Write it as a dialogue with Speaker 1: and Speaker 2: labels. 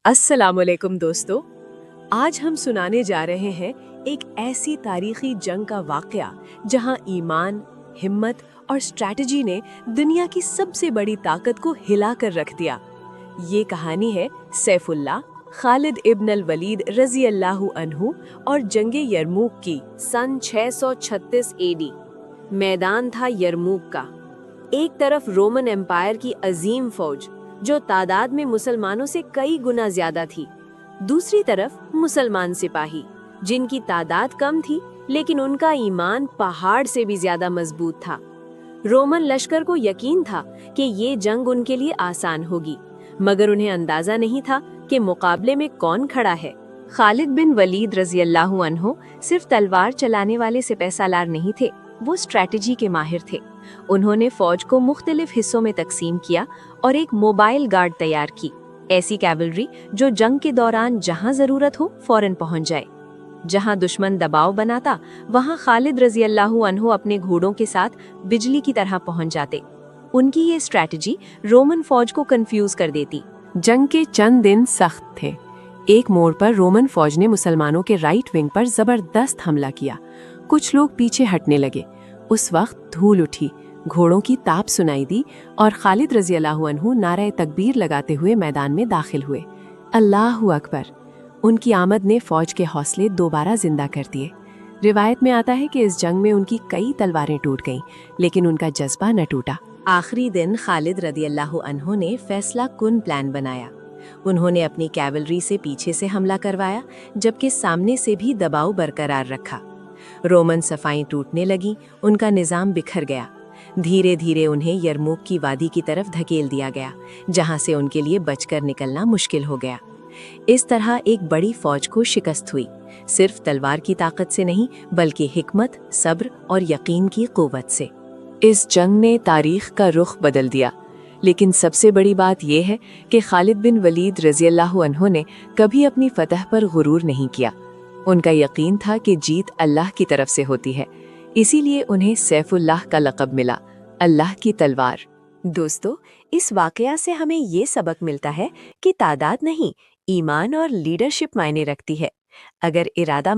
Speaker 1: अस्सलाम वालेकुम दोस्तों, आज हम सुनाने जा रहे हैं एक ऐसी तारीखी जंग का वाकया जहां ईमान, हिम्मत और स्ट्रैटेजी ने दुनिया की सबसे बड़ी ताकत को हिला कर रख दिया। ये कहानी है सैफुल्लाह, खालिद इब्न अल वलीद रजी अल्लाहु अन्हु और जंगे यरमूक की। सन 636 एडी। मैदान था यरमूक का। एक तरफ रोमन एम्पायर की अजीम फौज जो तादाद में मुसलमानों से कई गुना ज्यादा थी, दूसरी तरफ मुसलमान सिपाही जिनकी तादाद कम थी लेकिन उनका ईमान पहाड़ से भी ज्यादा मजबूत था। रोमन लश्कर को यकीन था कि ये जंग उनके लिए आसान होगी, मगर उन्हें अंदाजा नहीं था कि मुकाबले में कौन खड़ा है। खालिद बिन वलीद रजी अल्लाहु अन्हु सिर्फ तलवार चलाने वाले सिपहसालार नहीं थे, वो स्ट्रैटेजी के माहिर थे। उन्होंने फौज को मुख्तलिफ हिस्सों में तकसीम किया और एक मोबाइल गार्ड तैयार की, ऐसी कैवलरी जो जंग के दौरान जहां जरूरत हो फौरन पहुंच जाए। जहां दुश्मन दबाव बनाता वहां खालिद रजी अल्लाहु अन्हु अपने घोड़ों के साथ बिजली की तरह पहुंच जाते। उनकी ये स्ट्रैटेजी रोमन फौज को कंफ्यूज कर देती। जंग के चंद दिन सख्त थे। एक मोड़ पर रोमन फौज ने मुसलमानों के राइट विंग पर जबरदस्त हमला किया। कुछ लोग पीछे हटने लगे। उस वक्त धूल उठी, घोड़ों की ताप सुनाई दी और खालिद रजी अल्लाहु अन्हु नारे तकबीर लगाते हुए मैदान में दाखिल हुए। अल्लाहु अकबर! उनकी आमद ने फौज के हौसले दोबारा जिंदा कर दिए। रिवायत में आता है कि इस जंग में उनकी कई तलवारें टूट गईं, लेकिन उनका जज्बा न टूटा। आखिरी दिन खालिद रजी अल्लाहु अन्हु ने फैसला कुन प्लान बनाया। उन्होंने अपनी कैवलरी से पीछे से हमला करवाया, जबकि सामने से भी दबाव बरकरार रखा। रोमन सफाई टूटने लगी, उनका निजाम बिखर गया। धीरे धीरे उन्हें यरमूक की वादी की तरफ धकेल दिया गया, जहां से उनके लिए बचकर निकलना मुश्किल हो गया। इस तरह एक बड़ी फौज को शिकस्त हुई, सिर्फ तलवार की ताकत से नहीं बल्कि हिकमत, सब्र और यकीन की कुव्वत से। इस जंग ने तारीख का रुख बदल दिया, लेकिन सबसे बड़ी बात यह है कि खालिद बिन वलीद रजी अल्लाहु अन्हु ने कभी अपनी फतह पर गुरूर नहीं किया। उनका यकीन था कि जीत अल्लाह की तरफ से होती है, इसीलिए उन्हें सैफुल्लाह का लक़ब मिला, अल्लाह की तलवार। दोस्तों, इस वाकया से हमें ये सबक मिलता है कि तादाद नहीं, ईमान और लीडरशिप मायने रखती है। अगर इरादा